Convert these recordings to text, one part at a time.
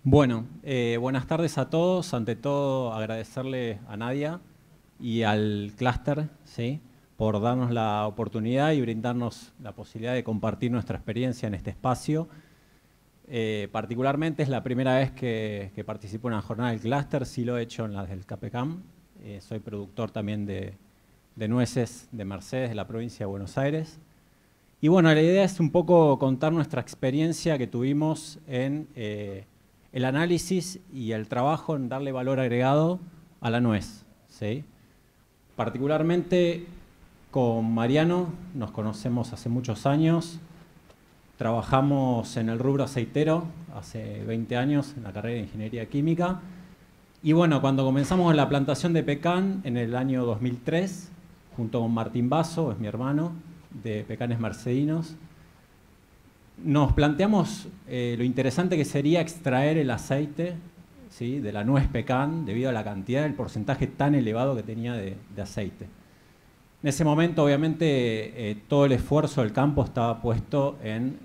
Bueno, buenas tardes a todos. Ante todo, agradecerle a Nadia y al clúster, ¿sí?, por darnos la oportunidad y brindarnos la posibilidad de compartir nuestra experiencia en este espacio. Particularmente es la primera vez que participo en una jornada del clúster, sí lo he hecho en las del CAPECAM. Soy productor también de nueces de Mercedes, de la provincia de Buenos Aires. Y bueno, la idea es un poco contar nuestra experiencia que tuvimos en el análisis y el trabajo en darle valor agregado a la nuez, ¿sí? Particularmente con Mariano nos conocemos hace muchos años. Trabajamos en el rubro aceitero hace 20 años en la carrera de Ingeniería Química. Y bueno, cuando comenzamos la plantación de pecan en el año 2003, junto con Martín Basso, es mi hermano, de Pecanes Mercedinos, nos planteamos lo interesante que sería extraer el aceite, ¿sí?, de la nuez pecan debido a la cantidad, el porcentaje tan elevado que tenía de aceite. En ese momento, obviamente, todo el esfuerzo del campo estaba puesto en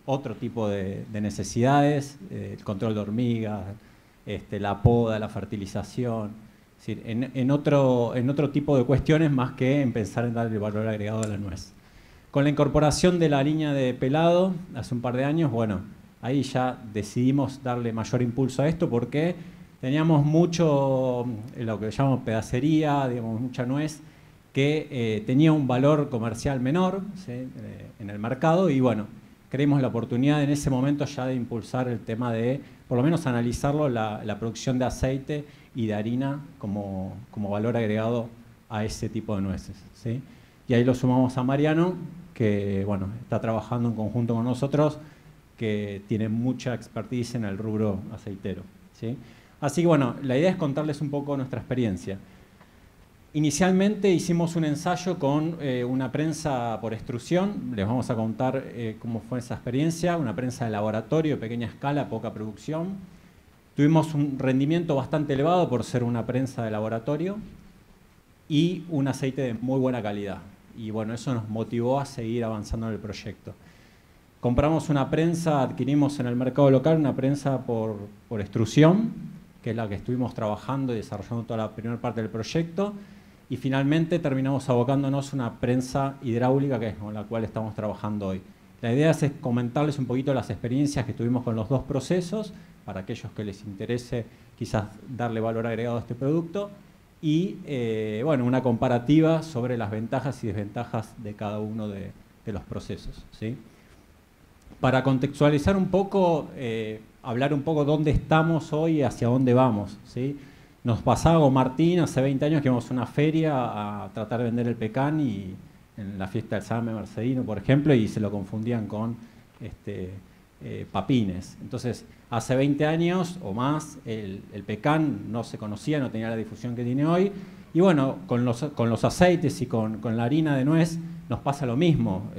otro tipo de necesidades, el control de hormigas, la poda, la fertilización, es decir, en otro tipo de cuestiones más que en pensar en darle valor agregado a la nuez. Con la incorporación de la línea de pelado hace un par de años, bueno, ahí ya decidimos darle mayor impulso a esto porque teníamos mucho, lo que llamamos pedacería, digamos, mucha nuez, que tenía un valor comercial menor, ¿sí?, en el mercado, y bueno, creímos la oportunidad en ese momento ya de impulsar el tema de, por lo menos analizarlo, la producción de aceite y de harina como valor agregado a ese tipo de nueces, ¿sí? Y ahí lo sumamos a Mariano, que bueno, está trabajando en conjunto con nosotros, que tiene mucha expertise en el rubro aceitero, ¿sí? Así que bueno, la idea es contarles un poco nuestra experiencia. Inicialmente hicimos un ensayo con una prensa por extrusión. Les vamos a contar cómo fue esa experiencia. Una prensa de laboratorio, pequeña escala, poca producción. Tuvimos un rendimiento bastante elevado por ser una prensa de laboratorio y un aceite de muy buena calidad. Y bueno, eso nos motivó a seguir avanzando en el proyecto. Compramos una prensa, adquirimos en el mercado local una prensa por extrusión, que es la que estuvimos trabajando y desarrollando toda la primera parte del proyecto. Y finalmente terminamos abocándonos a una prensa hidráulica, que es con la cual estamos trabajando hoy. La idea es comentarles un poquito las experiencias que tuvimos con los dos procesos, para aquellos que les interese quizás darle valor agregado a este producto, y bueno, una comparativa sobre las ventajas y desventajas de cada uno de los procesos, ¿sí? Para contextualizar un poco, hablar un poco dónde estamos hoy y hacia dónde vamos, ¿sí? Nos pasaba con Martín hace 20 años que íbamos a una feria a tratar de vender el pecan y en la fiesta del Salame Mercedino, por ejemplo, y se lo confundían con papines. Entonces, hace 20 años o más, el pecan no se conocía, no tenía la difusión que tiene hoy. Y bueno, con los aceites y con la harina de nuez nos pasa lo mismo.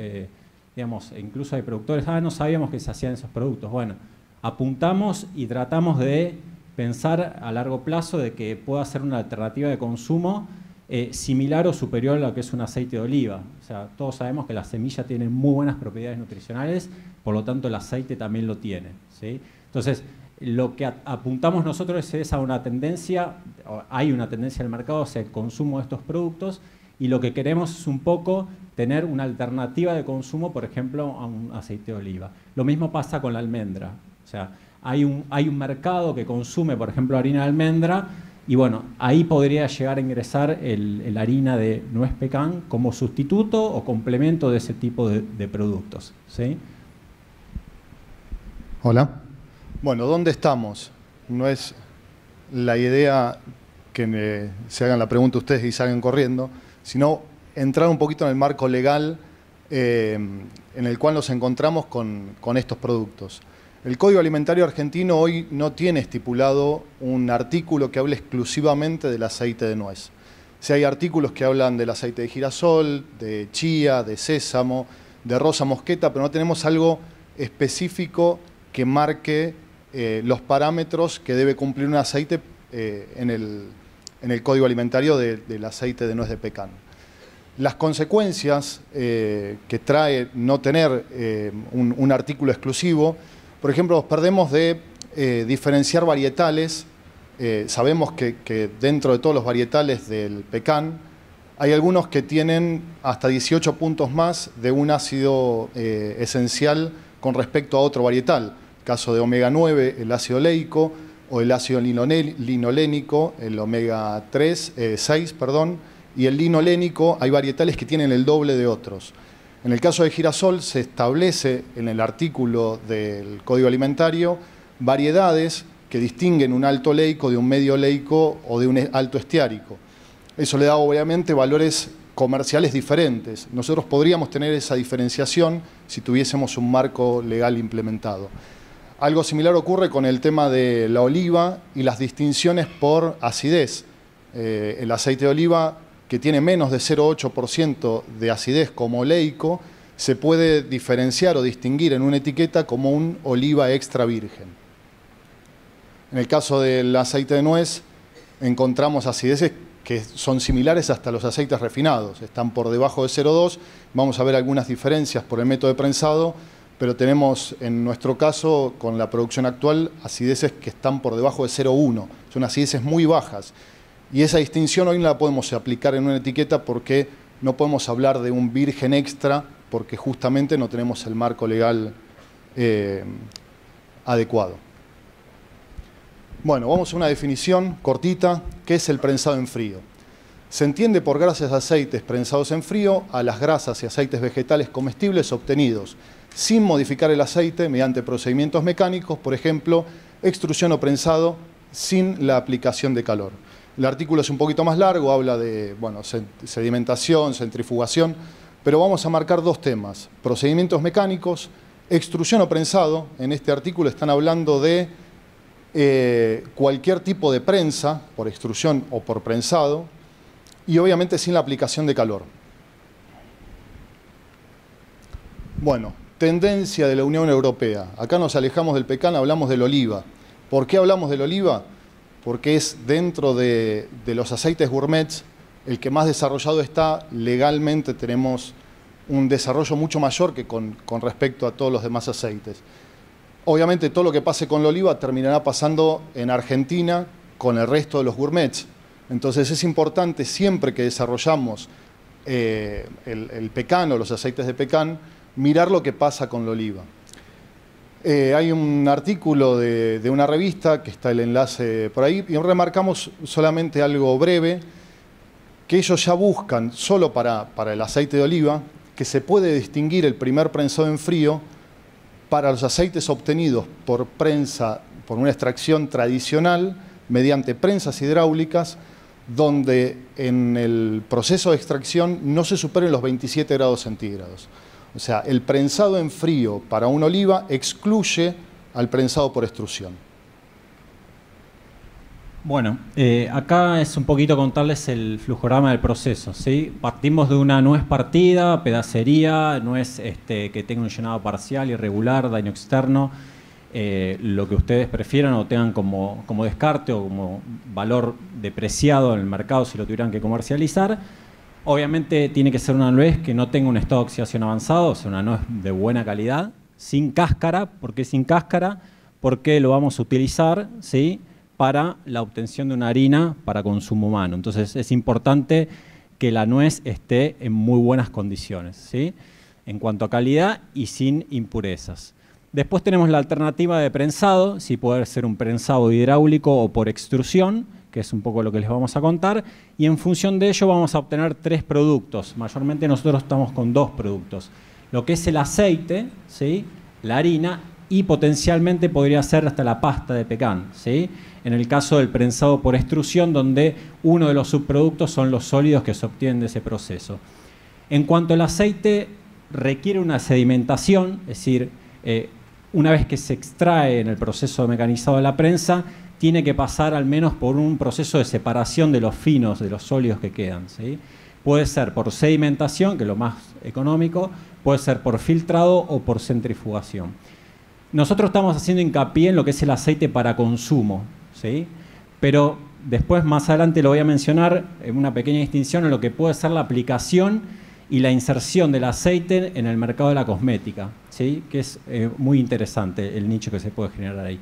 Digamos, incluso hay productores, no sabíamos que se hacían esos productos. Bueno, apuntamos y tratamos de pensar a largo plazo de que pueda ser una alternativa de consumo similar o superior a lo que es un aceite de oliva. O sea, todos sabemos que la semilla tiene muy buenas propiedades nutricionales, por lo tanto el aceite también lo tiene, ¿sí? Entonces, lo que apuntamos nosotros es a una tendencia, hay una tendencia en el mercado hacia el consumo de estos productos, y lo que queremos es un poco tener una alternativa de consumo, por ejemplo, a un aceite de oliva. Lo mismo pasa con la almendra. O sea, hay un mercado que consume, por ejemplo, harina de almendra, y bueno, ahí podría llegar a ingresar la harina de nuez pecan como sustituto o complemento de ese tipo de productos, ¿sí? Hola. Bueno, ¿dónde estamos? No es la idea que se hagan la pregunta ustedes y salgan corriendo, sino entrar un poquito en el marco legal en el cual nos encontramos con estos productos. El Código Alimentario Argentino hoy no tiene estipulado un artículo que hable exclusivamente del aceite de nuez. Sí hay artículos que hablan del aceite de girasol, de chía, de sésamo, de rosa mosqueta, pero no tenemos algo específico que marque los parámetros que debe cumplir un aceite en el Código Alimentario del aceite de nuez de pecan. Las consecuencias que trae no tener un artículo exclusivo, por ejemplo, perdemos de diferenciar varietales. Sabemos que dentro de todos los varietales del pecan hay algunos que tienen hasta 18 puntos más de un ácido esencial con respecto a otro varietal. Caso de omega 9, el ácido oleico, o el ácido linolénico, el omega 6, perdón, y el linolénico, hay varietales que tienen el doble de otros. En el caso de girasol se establece en el artículo del Código Alimentario variedades que distinguen un alto oleico de un medio oleico o de un alto estiárico. Eso le da obviamente valores comerciales diferentes. Nosotros podríamos tener esa diferenciación si tuviésemos un marco legal implementado. Algo similar ocurre con el tema de la oliva y las distinciones por acidez. El aceite de oliva, que tiene menos de 0,8% de acidez como oleico, se puede diferenciar o distinguir en una etiqueta como un oliva extra virgen. En el caso del aceite de nuez, encontramos acideces que son similares hasta los aceites refinados. Están por debajo de 0,2. Vamos a ver algunas diferencias por el método de prensado, pero tenemos en nuestro caso, con la producción actual, acideces que están por debajo de 0,1. Son acideces muy bajas. Y esa distinción hoy no la podemos aplicar en una etiqueta porque no podemos hablar de un virgen extra porque justamente no tenemos el marco legal adecuado. Bueno, vamos a una definición cortita. ¿Qué es el prensado en frío? Se entiende por grasas y aceites prensados en frío a las grasas y aceites vegetales comestibles obtenidos sin modificar el aceite mediante procedimientos mecánicos, por ejemplo, extrusión o prensado sin la aplicación de calor. El artículo es un poquito más largo, habla de sedimentación, centrifugación, pero vamos a marcar dos temas: procedimientos mecánicos, extrusión o prensado. En este artículo están hablando de cualquier tipo de prensa, por extrusión o por prensado, y obviamente sin la aplicación de calor. Bueno, tendencia de la Unión Europea. Acá nos alejamos del pecan, hablamos del oliva. ¿Por qué hablamos del oliva? Porque es dentro de los aceites gourmets el que más desarrollado está. Legalmente tenemos un desarrollo mucho mayor que con respecto a todos los demás aceites. Obviamente todo lo que pase con la oliva terminará pasando en Argentina con el resto de los gourmets. Entonces es importante siempre que desarrollamos el pecan o los aceites de pecan, mirar lo que pasa con la oliva. Hay un artículo de una revista, que está el enlace por ahí, y remarcamos solamente algo breve, que ellos ya buscan, solo para el aceite de oliva, que se puede distinguir el primer prensado en frío para los aceites obtenidos por prensa, por una extracción tradicional, mediante prensas hidráulicas, donde en el proceso de extracción no se superen los 27 grados centígrados. O sea, el prensado en frío para una oliva excluye al prensado por extrusión. Bueno, acá es un poquito contarles el flujograma del proceso, ¿sí? Partimos de una nuez partida, pedacería, nuez que tenga un llenado parcial, irregular, daño externo, lo que ustedes prefieran o tengan como descarte o como valor depreciado en el mercado si lo tuvieran que comercializar. Obviamente tiene que ser una nuez que no tenga un estado de oxidación avanzado, o sea, una nuez de buena calidad, sin cáscara. ¿Por qué sin cáscara? Porque lo vamos a utilizar, ¿sí?, para la obtención de una harina para consumo humano. Entonces es importante que la nuez esté en muy buenas condiciones, ¿sí?, en cuanto a calidad y sin impurezas. Después tenemos la alternativa de prensado, si puede ser un prensado hidráulico o por extrusión, que es un poco lo que les vamos a contar, y en función de ello vamos a obtener 3 productos. Mayormente nosotros estamos con 2 productos. Lo que es el aceite, ¿sí?, la harina, y potencialmente podría ser hasta la pasta de pecan, ¿sí?, en el caso del prensado por extrusión, donde uno de los subproductos son los sólidos que se obtienen de ese proceso. En cuanto al aceite, requiere una sedimentación, es decir, una vez que se extrae en el proceso mecanizado de la prensa, tiene que pasar al menos por un proceso de separación de los finos, de los sólidos que quedan, ¿sí? Puede ser por sedimentación, que es lo más económico, puede ser por filtrado o por centrifugación. Nosotros estamos haciendo hincapié en lo que es el aceite para consumo, ¿sí?, pero después, más adelante, lo voy a mencionar en una pequeña distinción en lo que puede ser la aplicación y la inserción del aceite en el mercado de la cosmética, ¿sí?, que es muy interesante el nicho que se puede generar ahí.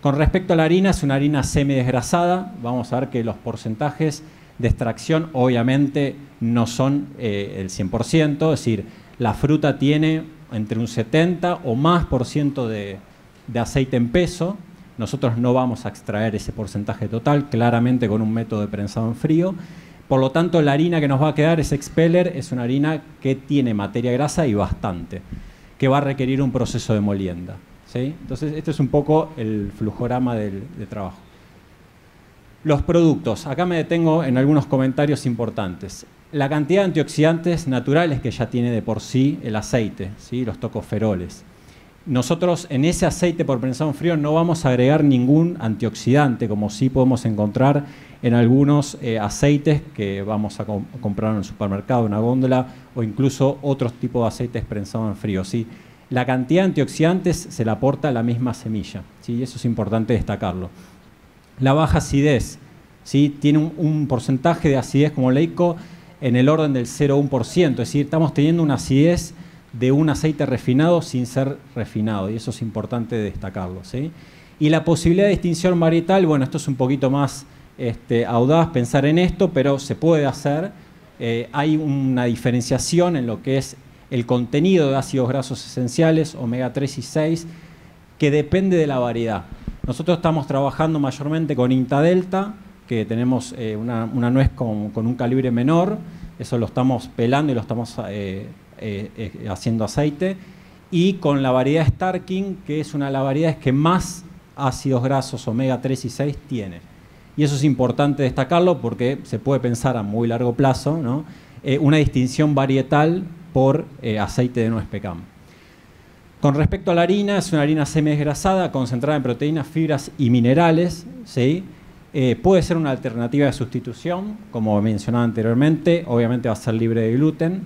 Con respecto a la harina, es una harina semidesgrasada. Vamos a ver que los porcentajes de extracción obviamente no son el 100%, es decir, la fruta tiene entre un 70 o más por ciento de aceite en peso. Nosotros no vamos a extraer ese porcentaje total, claramente con un método de prensado en frío. Por lo tanto, la harina que nos va a quedar, ese expeller, es una harina que tiene materia grasa y bastante, que va a requerir un proceso de molienda, ¿sí? Entonces, este es un poco el flujograma de trabajo. Los productos. Acá me detengo en algunos comentarios importantes. La cantidad de antioxidantes naturales que ya tiene de por sí el aceite, ¿sí? Los tocoferoles. Nosotros en ese aceite por prensado en frío no vamos a agregar ningún antioxidante, como sí podemos encontrar en algunos aceites que vamos a comprar en el supermercado, en una góndola, o incluso otros tipos de aceites prensados en frío, ¿sí? La cantidad de antioxidantes se la aporta la misma semilla, ¿sí? Eso es importante destacarlo. La baja acidez, ¿sí? Tiene un porcentaje de acidez como leico en el orden del 0,1%, es decir, estamos teniendo una acidez de un aceite refinado sin ser refinado, y eso es importante destacarlo, ¿sí? Y la posibilidad de distinción varietal, bueno, esto es un poquito más audaz pensar en esto, pero se puede hacer. Hay una diferenciación en lo que es el contenido de ácidos grasos esenciales, omega 3 y 6, que depende de la variedad. Nosotros estamos trabajando mayormente con INTA Delta, que tenemos una nuez con un calibre menor, eso lo estamos pelando y lo estamos haciendo aceite, y con la variedad Starking, que es una de las variedades que más ácidos grasos omega 3 y 6 tiene. Y eso es importante destacarlo porque se puede pensar a muy largo plazo, ¿no? Una distinción varietal por aceite de nuez pecan. Con respecto a la harina, es una harina semidesgrasada concentrada en proteínas, fibras y minerales, ¿sí? Puede ser una alternativa de sustitución, como mencionaba anteriormente, obviamente va a ser libre de gluten.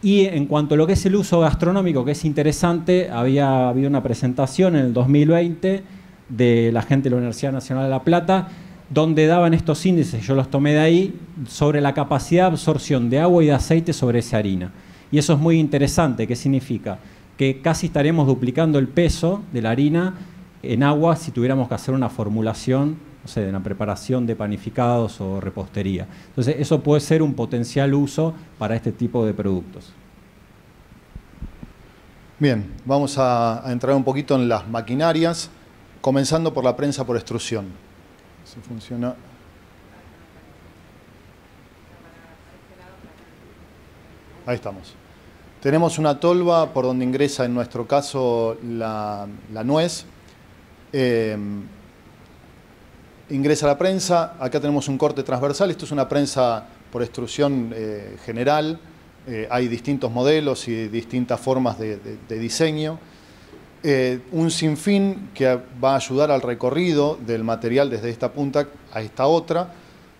Y en cuanto a lo que es el uso gastronómico, que es interesante, había habido una presentación en el 2020 de la gente de la Universidad Nacional de La Plata, donde daban estos índices, yo los tomé de ahí, sobre la capacidad de absorción de agua y de aceite sobre esa harina. Y eso es muy interesante. ¿Qué significa? Que casi estaremos duplicando el peso de la harina en agua si tuviéramos que hacer una formulación, no sé, de una preparación de panificados o repostería. Entonces, eso puede ser un potencial uso para este tipo de productos. Bien, vamos a entrar un poquito en las maquinarias, comenzando por la prensa por extrusión. Si funciona. Ahí estamos. Tenemos una tolva por donde ingresa, en nuestro caso, la nuez. Ingresa la prensa. Acá tenemos un corte transversal. Esto es una prensa por extrusión general. Hay distintos modelos y distintas formas de diseño. Un sinfín que va a ayudar al recorrido del material desde esta punta a esta otra,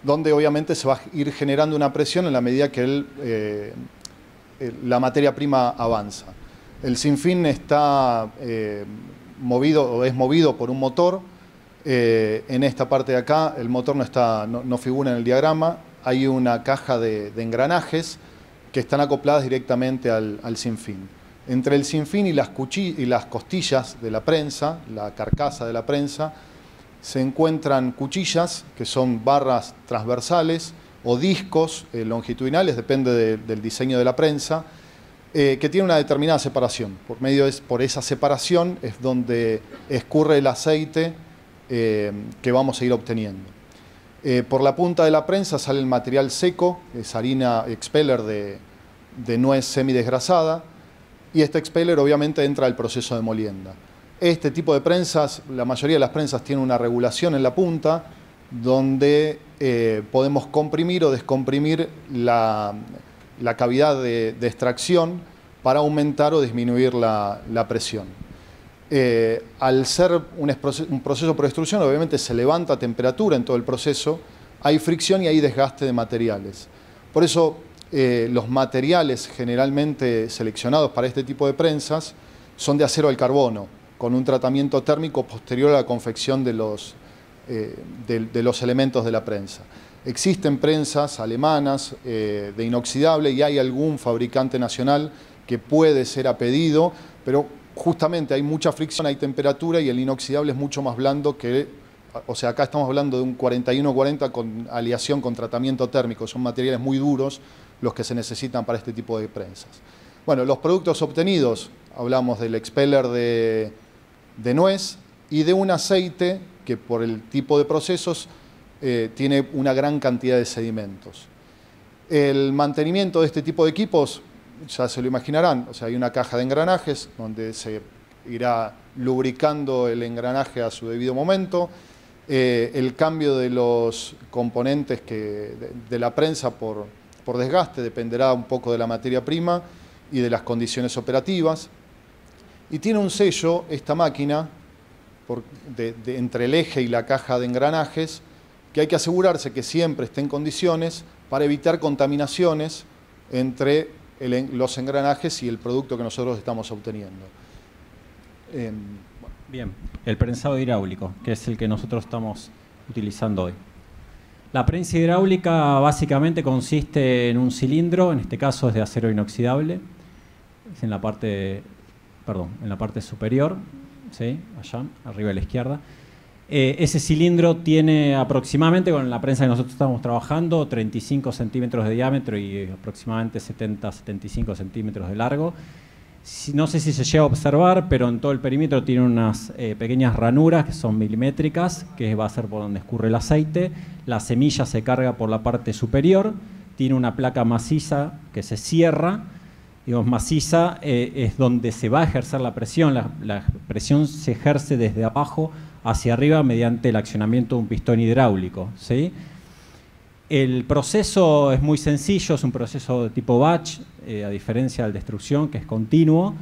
donde obviamente se va a ir generando una presión en la medida que la materia prima avanza. El sinfín está movido o es movido por un motor. En esta parte de acá el motor no figura en el diagrama. Hay una caja de engranajes que están acopladas directamente al sinfín. Entre el sinfín y las costillas de la prensa, la carcasa de la prensa, se encuentran cuchillas, que son barras transversales, o discos longitudinales, depende del diseño de la prensa, que tienen una determinada separación. Por esa separación es donde escurre el aceite que vamos a ir obteniendo. Por la punta de la prensa sale el material seco, es harina expeller de nuez semidesgrasada, y este expeller obviamente entra al proceso de molienda. Este tipo de prensas, la mayoría de las prensas tienen una regulación en la punta donde podemos comprimir o descomprimir la cavidad de extracción para aumentar o disminuir la presión. Al ser un proceso por extrusión, obviamente se levanta a temperatura en todo el proceso, hay fricción y hay desgaste de materiales. Por eso los materiales generalmente seleccionados para este tipo de prensas son de acero al carbono, con un tratamiento térmico posterior a la confección de los elementos de la prensa. Existen prensas alemanas de inoxidable y hay algún fabricante nacional que puede ser a pedido, pero justamente hay mucha fricción, hay temperatura y el inoxidable es mucho más blando que, o sea, acá estamos hablando de un 41-40 con aleación con tratamiento térmico, son materiales muy duros los que se necesitan para este tipo de prensas. Bueno, los productos obtenidos, hablamos del expeller de nuez y de un aceite que por el tipo de procesos tiene una gran cantidad de sedimentos. El mantenimiento de este tipo de equipos, ya se lo imaginarán, o sea, hay una caja de engranajes donde se irá lubricando el engranaje a su debido momento, el cambio de los componentes de la prensa por desgaste dependerá un poco de la materia prima y de las condiciones operativas. Y tiene un sello, esta máquina, entre el eje y la caja de engranajes, que hay que asegurarse que siempre esté en condiciones para evitar contaminaciones entre los engranajes y el producto que nosotros estamos obteniendo. Bien, el prensado hidráulico, que es el que nosotros estamos utilizando hoy. La prensa hidráulica básicamente consiste en un cilindro, en este caso es de acero inoxidable, es en la parte superior, ¿sí? Allá, arriba a la izquierda. Ese cilindro tiene aproximadamente, con la prensa que nosotros estamos trabajando, 35 centímetros de diámetro y aproximadamente 70-75 centímetros de largo. No sé si se llega a observar, pero en todo el perímetro tiene unas pequeñas ranuras que son milimétricas, que va a ser por donde escurre el aceite. La semilla se carga por la parte superior, tiene una placa maciza que se cierra. Digamos, maciza es donde se va a ejercer la presión. La presión se ejerce desde abajo hacia arriba mediante el accionamiento de un pistón hidráulico, ¿sí? El proceso es muy sencillo, es un proceso de tipo batch, a diferencia del de extrusión, que es continuo.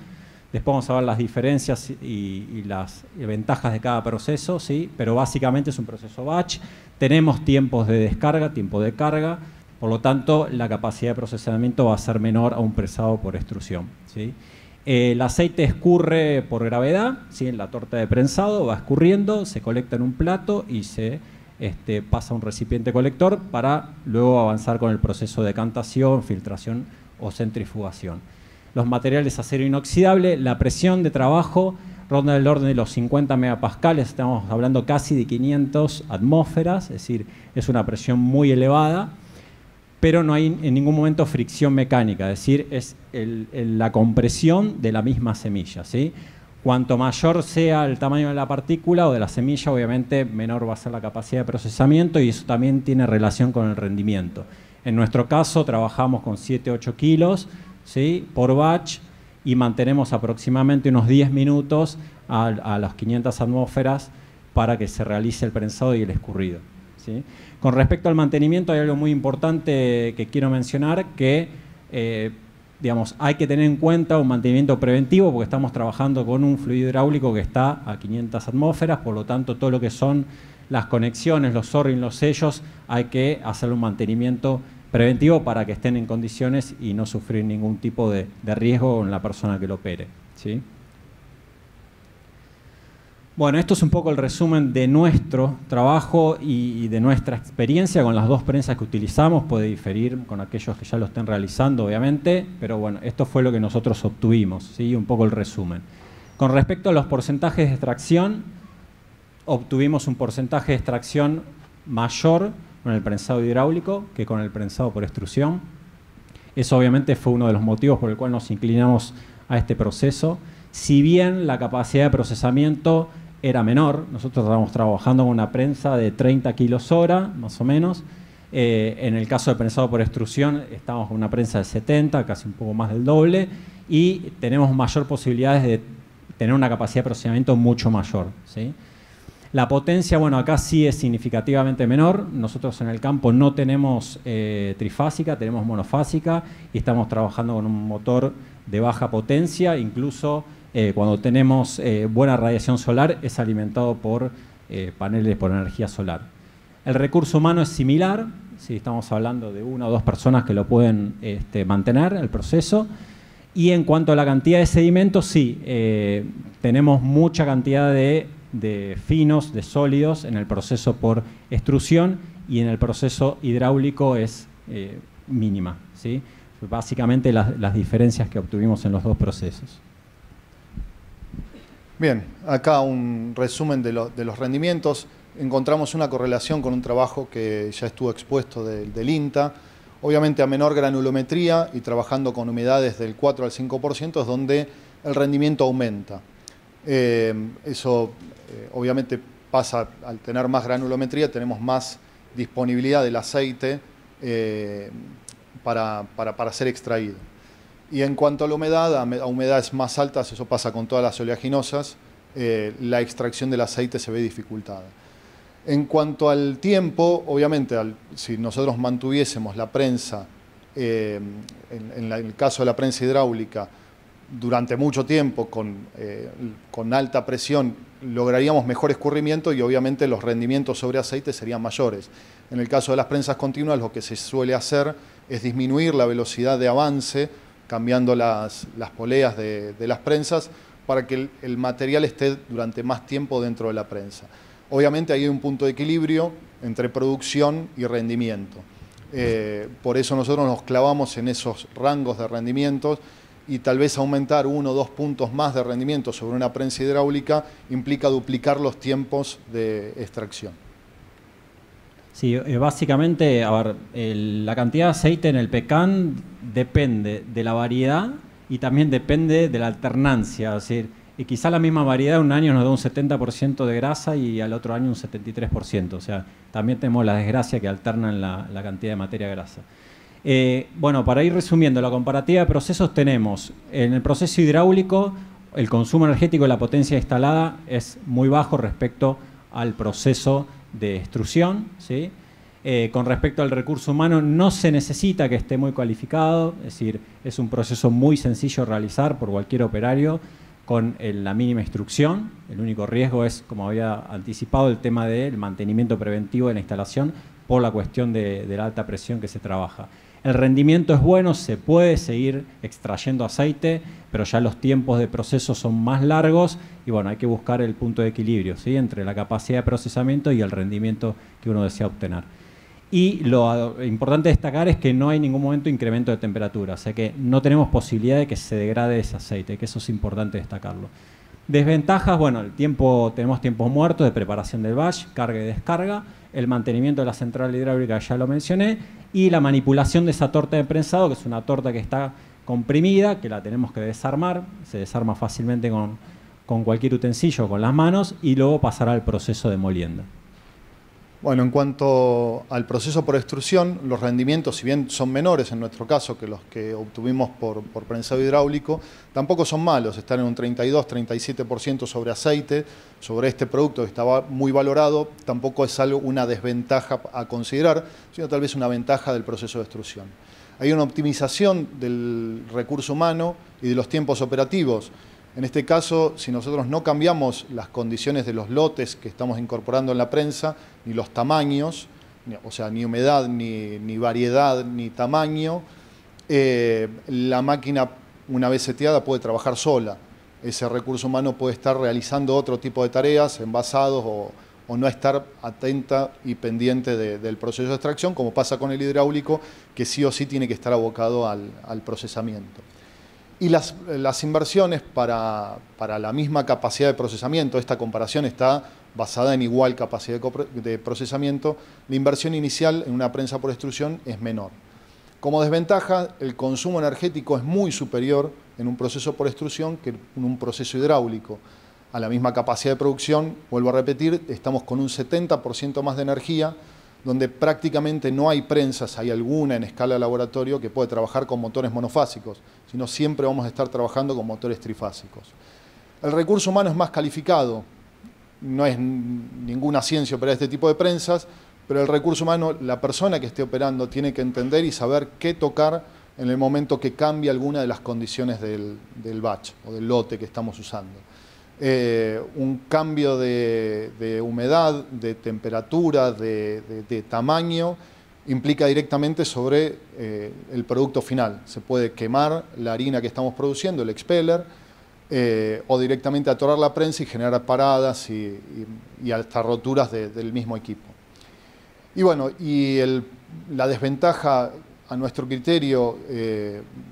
Después vamos a ver las diferencias y las ventajas de cada proceso, ¿sí? Pero básicamente es un proceso batch. Tenemos tiempos de descarga, tiempo de carga, por lo tanto la capacidad de procesamiento va a ser menor a un prensado por extrusión, ¿sí? El aceite escurre por gravedad, ¿sí? En la torta de prensado va escurriendo, se colecta en un plato y se pasa a un recipiente colector para luego avanzar con el proceso de decantación, filtración o centrifugación. Los materiales acero inoxidable, la presión de trabajo ronda del orden de los 50 megapascales, estamos hablando casi de 500 atmósferas, es decir, es una presión muy elevada, pero no hay en ningún momento fricción mecánica, es decir, es la compresión de la misma semilla, ¿sí? Cuanto mayor sea el tamaño de la partícula o de la semilla, obviamente menor va a ser la capacidad de procesamiento y eso también tiene relación con el rendimiento. En nuestro caso trabajamos con 7-8 kilos, ¿sí? Por batch y mantenemos aproximadamente unos 10 minutos a las 500 atmósferas para que se realice el prensado y el escurrido, ¿sí? Con respecto al mantenimiento hay algo muy importante que quiero mencionar, que digamos, hay que tener en cuenta un mantenimiento preventivo porque estamos trabajando con un fluido hidráulico que está a 500 atmósferas, por lo tanto todo lo que son las conexiones, los o-rings, los sellos, hay que hacer un mantenimiento preventivo para que estén en condiciones y no sufrir ningún tipo de riesgo en la persona que lo opere, ¿sí? Bueno, esto es un poco el resumen de nuestro trabajo y de nuestra experiencia con las dos prensas que utilizamos. Puede diferir con aquellos que ya lo estén realizando, obviamente, pero bueno, esto fue lo que nosotros obtuvimos, ¿sí? Un poco el resumen. Con respecto a los porcentajes de extracción, obtuvimos un porcentaje de extracción mayor con el prensado hidráulico que con el prensado por extrusión. Eso obviamente fue uno de los motivos por el cual nos inclinamos a este proceso. Si bien la capacidad de procesamiento era menor, nosotros estábamos trabajando con una prensa de 30 kilos hora, más o menos. En el caso de prensado por extrusión, estamos con una prensa de 70, casi un poco más del doble, y tenemos mayor posibilidades de tener una capacidad de procesamiento mucho mayor, ¿sí? La potencia, bueno, acá sí es significativamente menor. Nosotros en el campo no tenemos trifásica, tenemos monofásica y estamos trabajando con un motor de baja potencia, incluso cuando tenemos buena radiación solar es alimentado por paneles por energía solar. El recurso humano es similar, ¿sí? Estamos hablando de 1 o 2 personas que lo pueden mantener el proceso. Y en cuanto a la cantidad de sedimentos, sí, tenemos mucha cantidad de finos, de sólidos en el proceso por extrusión y en el proceso hidráulico es mínima, ¿sí? Básicamente las diferencias que obtuvimos en los dos procesos. Bien, acá un resumen de los rendimientos. Encontramos una correlación con un trabajo que ya estuvo expuesto del INTA. Obviamente a menor granulometría y trabajando con humedades del 4 al 5% es donde el rendimiento aumenta. Eso obviamente pasa al tener más granulometría, tenemos más disponibilidad del aceite para ser extraído. Y en cuanto a la humedad, a humedades más altas, eso pasa con todas las oleaginosas, la extracción del aceite se ve dificultada. En cuanto al tiempo, obviamente, si nosotros mantuviésemos la prensa, en el caso de la prensa hidráulica, durante mucho tiempo con alta presión, lograríamos mejor escurrimiento y obviamente los rendimientos sobre aceite serían mayores. En el caso de las prensas continuas, lo que se suele hacer es disminuir la velocidad de avance, cambiando las poleas de las prensas para que el material esté durante más tiempo dentro de la prensa. Obviamente ahí hay un punto de equilibrio entre producción y rendimiento. Por eso nosotros nos clavamos en esos rangos de rendimientos y tal vez aumentar 1 o 2 puntos más de rendimiento sobre una prensa hidráulica implica duplicar los tiempos de extracción. Sí, básicamente, a ver, la cantidad de aceite en el pecan depende de la variedad y también depende de la alternancia. Es decir, y quizá la misma variedad un año nos da un 70% de grasa y al otro año un 73%. O sea, también tenemos la desgracia que alternan la cantidad de materia grasa. Bueno, para ir resumiendo, la comparativa de procesos tenemos, en el proceso hidráulico, el consumo energético de la potencia instalada es muy bajo respecto al proceso de extrusión, ¿sí? Con respecto al recurso humano, no se necesita que esté muy cualificado, es decir, es un proceso muy sencillo de realizar por cualquier operario con la mínima instrucción. El único riesgo es, como había anticipado, el tema del mantenimiento preventivo de la instalación por la cuestión de la alta presión que se trabaja. El rendimiento es bueno, se puede seguir extrayendo aceite, pero ya los tiempos de proceso son más largos y bueno, hay que buscar el punto de equilibrio, ¿sí?, entre la capacidad de procesamiento y el rendimiento que uno desea obtener. Y lo importante destacar es que no hay en ningún momento incremento de temperatura, o sea que no tenemos posibilidad de que se degrade ese aceite, que eso es importante destacarlo. Desventajas, bueno, tenemos tiempos muertos de preparación del batch, carga y descarga, el mantenimiento de la central hidráulica, ya lo mencioné, y la manipulación de esa torta de prensado, que es una torta que está comprimida, que la tenemos que desarmar, se desarma fácilmente con cualquier utensilio, con las manos, y luego pasará al proceso de molienda. Bueno, en cuanto al proceso por extrusión, los rendimientos, si bien son menores en nuestro caso que los que obtuvimos por prensado hidráulico, tampoco son malos, están en un 32-37% sobre aceite, sobre este producto que estaba muy valorado, tampoco es una desventaja a considerar, sino tal vez una ventaja del proceso de extrusión. Hay una optimización del recurso humano y de los tiempos operativos. En este caso, si nosotros no cambiamos las condiciones de los lotes que estamos incorporando en la prensa, ni los tamaños, o sea, ni humedad, ni variedad, ni tamaño, la máquina, una vez seteada, puede trabajar sola. Ese recurso humano puede estar realizando otro tipo de tareas, envasados o no estar atenta y pendiente del proceso de extracción, como pasa con el hidráulico, que sí o sí tiene que estar abocado al procesamiento. Y las inversiones para la misma capacidad de procesamiento, esta comparación está basada en igual capacidad de procesamiento, la inversión inicial en una prensa por extrusión es menor. Como desventaja, el consumo energético es muy superior en un proceso por extrusión que en un proceso hidráulico. A la misma capacidad de producción, vuelvo a repetir, estamos con un 70% más de energía, donde prácticamente no hay prensas, hay alguna en escala de laboratorio que puede trabajar con motores monofásicos, sino siempre vamos a estar trabajando con motores trifásicos. El recurso humano es más calificado, no es ninguna ciencia operar este tipo de prensas, pero el recurso humano, la persona que esté operando tiene que entender y saber qué tocar en el momento que cambie alguna de las condiciones del batch o del lote que estamos usando. Un cambio de humedad, de temperatura, de tamaño, implica directamente sobre el producto final. Se puede quemar la harina que estamos produciendo, el expeller, o directamente atorar la prensa y generar paradas y hasta roturas del mismo equipo. Y bueno, la desventaja a nuestro criterio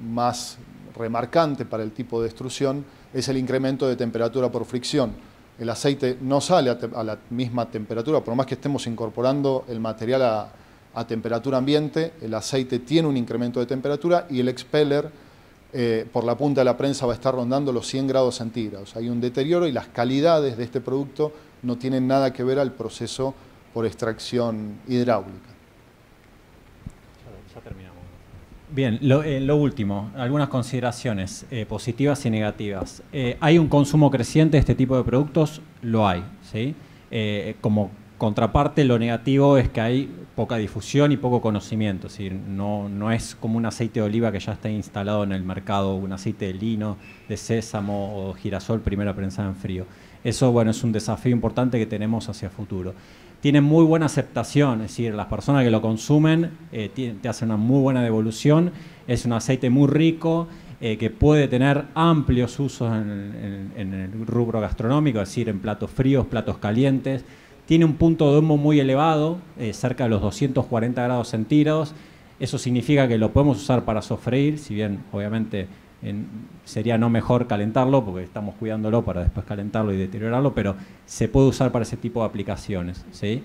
más remarcante para el tipo de extrusión es el incremento de temperatura por fricción. El aceite no sale a la misma temperatura, por más que estemos incorporando el material a temperatura ambiente, el aceite tiene un incremento de temperatura y el expeller por la punta de la prensa va a estar rondando los 100 grados centígrados. Hay un deterioro y las calidades de este producto no tienen nada que ver al proceso por extracción hidráulica. Ya terminamos. Bien, lo último, algunas consideraciones positivas y negativas. ¿Hay un consumo creciente de este tipo de productos? Lo hay, ¿sí? Como contraparte, lo negativo es que hay poca difusión y poco conocimiento. Es decir, no es como un aceite de oliva que ya está instalado en el mercado, un aceite de lino, de sésamo o girasol primera prensada en frío. Eso, bueno, es un desafío importante que tenemos hacia futuro. Tiene muy buena aceptación, es decir, las personas que lo consumen te hacen una muy buena devolución. Es un aceite muy rico, que puede tener amplios usos en el rubro gastronómico, es decir, en platos fríos, platos calientes. Tiene un punto de humo muy elevado, cerca de los 240 grados centígrados. Eso significa que lo podemos usar para sofreír, si bien obviamente sería no mejor calentarlo, porque estamos cuidándolo para después calentarlo y deteriorarlo, pero se puede usar para ese tipo de aplicaciones, ¿sí?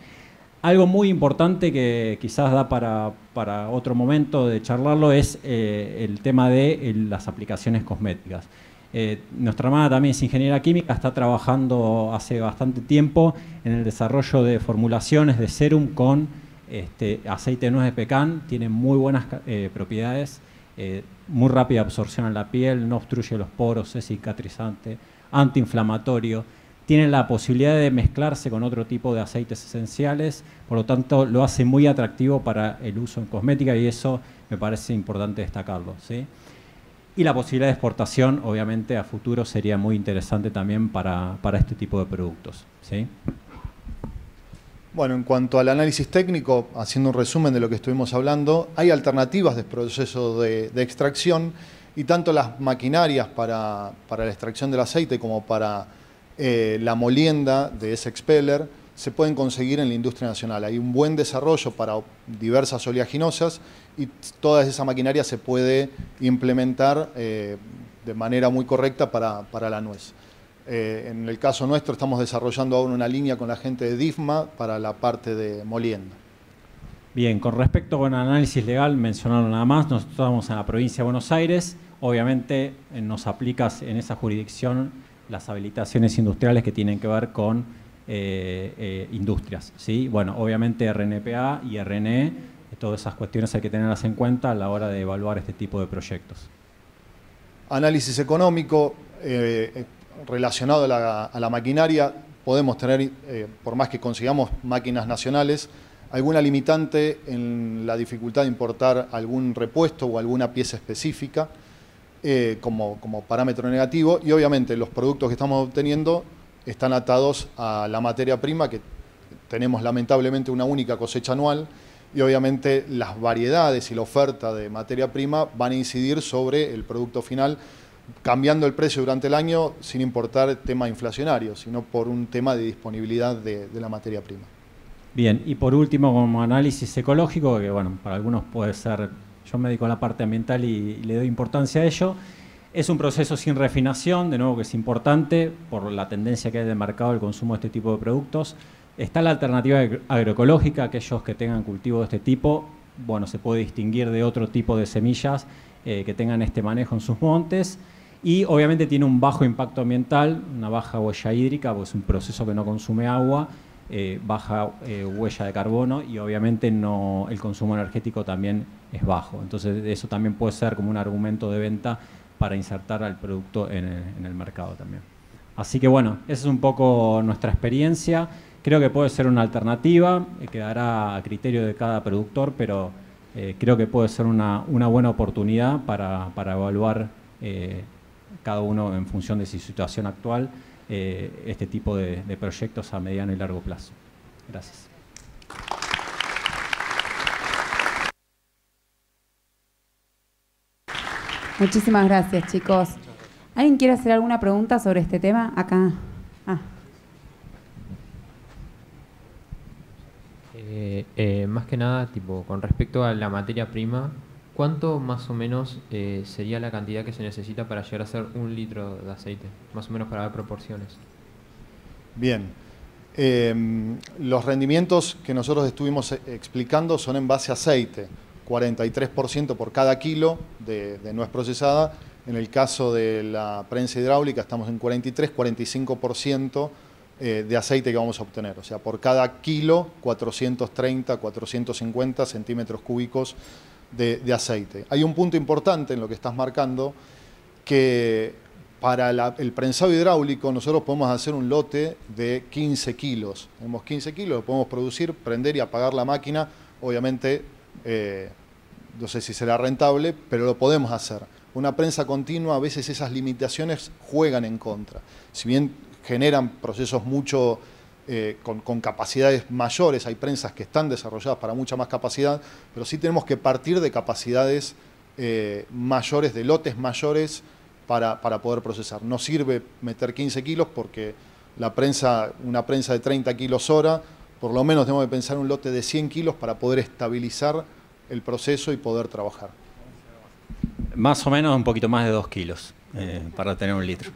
Algo muy importante que quizás da para otro momento de charlarlo es el tema de las aplicaciones cosméticas. Nuestra hermana también es ingeniera química, está trabajando hace bastante tiempo en el desarrollo de formulaciones de sérum con aceite de nuez de pecan. Tiene muy buenas propiedades, muy rápida absorción en la piel, no obstruye los poros, es cicatrizante, antiinflamatorio. Tiene la posibilidad de mezclarse con otro tipo de aceites esenciales, por lo tanto lo hace muy atractivo para el uso en cosmética y eso me parece importante destacarlo, ¿sí? Y la posibilidad de exportación, obviamente, a futuro sería muy interesante también para este tipo de productos, ¿sí? Bueno, en cuanto al análisis técnico, haciendo un resumen de lo que estuvimos hablando, hay alternativas de proceso de extracción y tanto las maquinarias para la extracción del aceite como para la molienda de ese expeller se pueden conseguir en la industria nacional. Hay un buen desarrollo para diversas oleaginosas y toda esa maquinaria se puede implementar de manera muy correcta para la nuez. En el caso nuestro estamos desarrollando ahora una línea con la gente de DIFMA para la parte de molienda. Bien, con respecto al análisis legal, mencionaron nada más, nosotros estamos en la provincia de Buenos Aires, obviamente nos aplica en esa jurisdicción las habilitaciones industriales que tienen que ver con industrias, ¿sí? Bueno, obviamente RNPA y RNE, todas esas cuestiones hay que tenerlas en cuenta a la hora de evaluar este tipo de proyectos. Análisis económico relacionado a la maquinaria, podemos tener, por más que consigamos máquinas nacionales, alguna limitante en la dificultad de importar algún repuesto o alguna pieza específica como parámetro negativo, y obviamente los productos que estamos obteniendo están atados a la materia prima, que tenemos lamentablemente una única cosecha anual, y obviamente las variedades y la oferta de materia prima van a incidir sobre el producto final, cambiando el precio durante el año sin importar tema inflacionario, sino por un tema de disponibilidad de la materia prima. Bien, y por último, como análisis ecológico, que bueno, para algunos puede ser, yo me dedico a la parte ambiental y le doy importancia a ello, es un proceso sin refinación, de nuevo que es importante por la tendencia que hay del mercado del consumo de este tipo de productos. Está la alternativa agroecológica, aquellos que tengan cultivo de este tipo, bueno, se puede distinguir de otro tipo de semillas que tengan este manejo en sus montes. Y obviamente tiene un bajo impacto ambiental, una baja huella hídrica, pues es un proceso que no consume agua, baja huella de carbono y obviamente el consumo energético también es bajo. Entonces eso también puede ser como un argumento de venta para insertar al producto en el mercado también. Así que bueno, esa es un poco nuestra experiencia. Creo que puede ser una alternativa, quedará a criterio de cada productor, pero creo que puede ser una buena oportunidad para evaluar cada uno en función de su situación actual, este tipo de proyectos a mediano y largo plazo. Gracias. Muchísimas gracias, chicos. ¿Alguien quiere hacer alguna pregunta sobre este tema? Acá. Más que nada, tipo, con respecto a la materia prima, ¿Cuánto más o menos sería la cantidad que se necesita para llegar a ser 1 litro de aceite? Más o menos para dar proporciones. Bien. Los rendimientos que nosotros estuvimos explicando son en base a aceite. 43% por cada kilo de nuez procesada. En el caso de la prensa hidráulica estamos en 45% de aceite que vamos a obtener. O sea, por cada kilo, 430, 450 centímetros cúbicos de aceite. Hay un punto importante en lo que estás marcando, que para el prensado hidráulico nosotros podemos hacer un lote de 15 kilos. Tenemos 15 kilos, lo podemos producir, prender y apagar la máquina. Obviamente, no sé si será rentable, pero lo podemos hacer. Una prensa continua, a veces esas limitaciones juegan en contra. Si bien generan procesos mucho con capacidades mayores, hay prensas que están desarrolladas para mucha más capacidad, pero sí tenemos que partir de capacidades mayores, de lotes mayores para poder procesar. No sirve meter 15 kilos porque una prensa de 30 kilos hora, por lo menos tenemos que pensar un lote de 100 kilos para poder estabilizar el proceso y poder trabajar. Más o menos un poquito más de 2 kilos para tener 1 litro.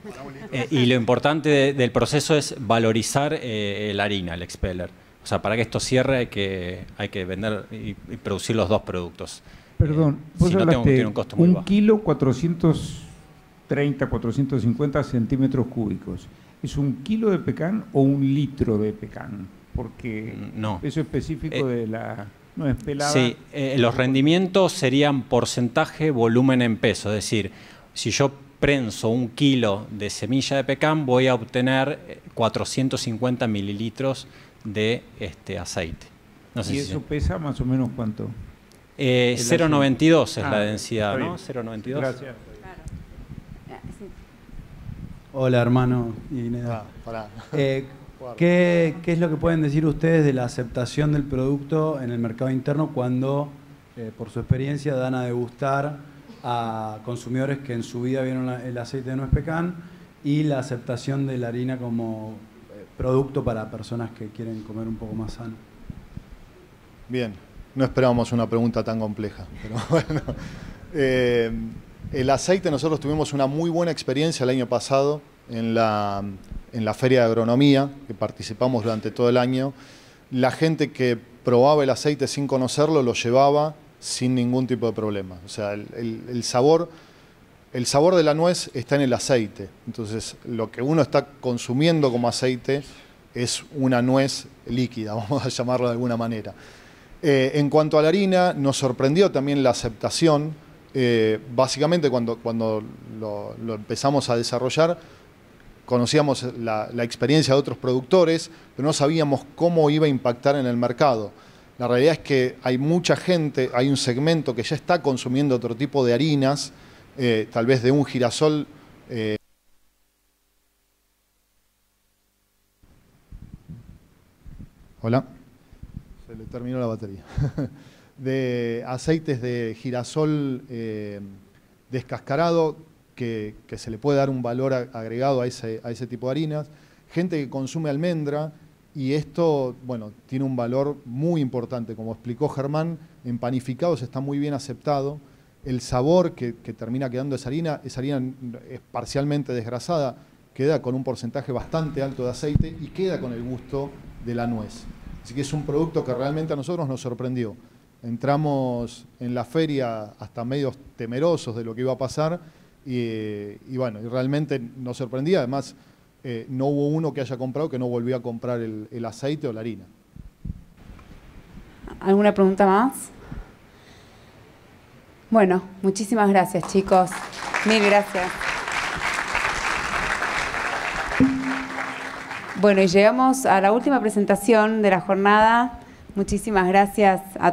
Y lo importante del proceso es valorizar la harina, el expeller. O sea, para que esto cierre hay que vender y producir los dos productos. Perdón, vos si no, tiene un costo muy bajo. 1 kilo 430, 450 centímetros cúbicos. ¿Es 1 kilo de pecan o 1 litro de pecan? Porque no. Eso específico de la nuez pelada. Sí, los rendimientos serían porcentaje, volumen en peso. Es decir, si yo prenso 1 kilo de semilla de pecan, voy a obtener 450 mililitros de aceite. No sé ¿Y eso pesa más o menos cuánto? 0,92 es la densidad, ¿no? 0,92. Gracias. Hola, hermano. ¿Qué es lo que pueden decir ustedes de la aceptación del producto en el mercado interno cuando, por su experiencia, dan a degustar a consumidores que en su vida vieron el aceite de nuez pecan y la aceptación de la harina como producto para personas que quieren comer un poco más sano? Bien, no esperábamos una pregunta tan compleja, pero bueno. El aceite, nosotros tuvimos una muy buena experiencia el año pasado en la Feria de Agronomía, que participamos durante todo el año. La gente que probaba el aceite sin conocerlo lo llevaba sin ningún tipo de problema. O sea, el sabor de la nuez está en el aceite. Entonces, lo que uno está consumiendo como aceite es una nuez líquida, vamos a llamarlo de alguna manera. En cuanto a la harina, nos sorprendió también la aceptación. Básicamente, cuando lo empezamos a desarrollar, conocíamos la experiencia de otros productores, pero no sabíamos cómo iba a impactar en el mercado. La realidad es que hay mucha gente, hay un segmento que ya está consumiendo otro tipo de harinas, tal vez de un girasol. Hola, se le terminó la batería. De aceites de girasol descascarado, que se le puede dar un valor agregado a ese tipo de harinas. Gente que consume almendra, y esto, bueno, tiene un valor muy importante. Como explicó Germán, en panificados está muy bien aceptado. El sabor que termina quedando esa harina es parcialmente desgrasada, queda con un porcentaje bastante alto de aceite y queda con el gusto de la nuez. Así que es un producto que realmente a nosotros nos sorprendió. Entramos en la feria hasta medios temerosos de lo que iba a pasar y bueno, y realmente nos sorprendía. Además, no hubo uno que haya comprado que no volvió a comprar el aceite o la harina. ¿Alguna pregunta más? Bueno, muchísimas gracias, chicos. Mil gracias. Bueno, y llegamos a la última presentación de la jornada. Muchísimas gracias a todos.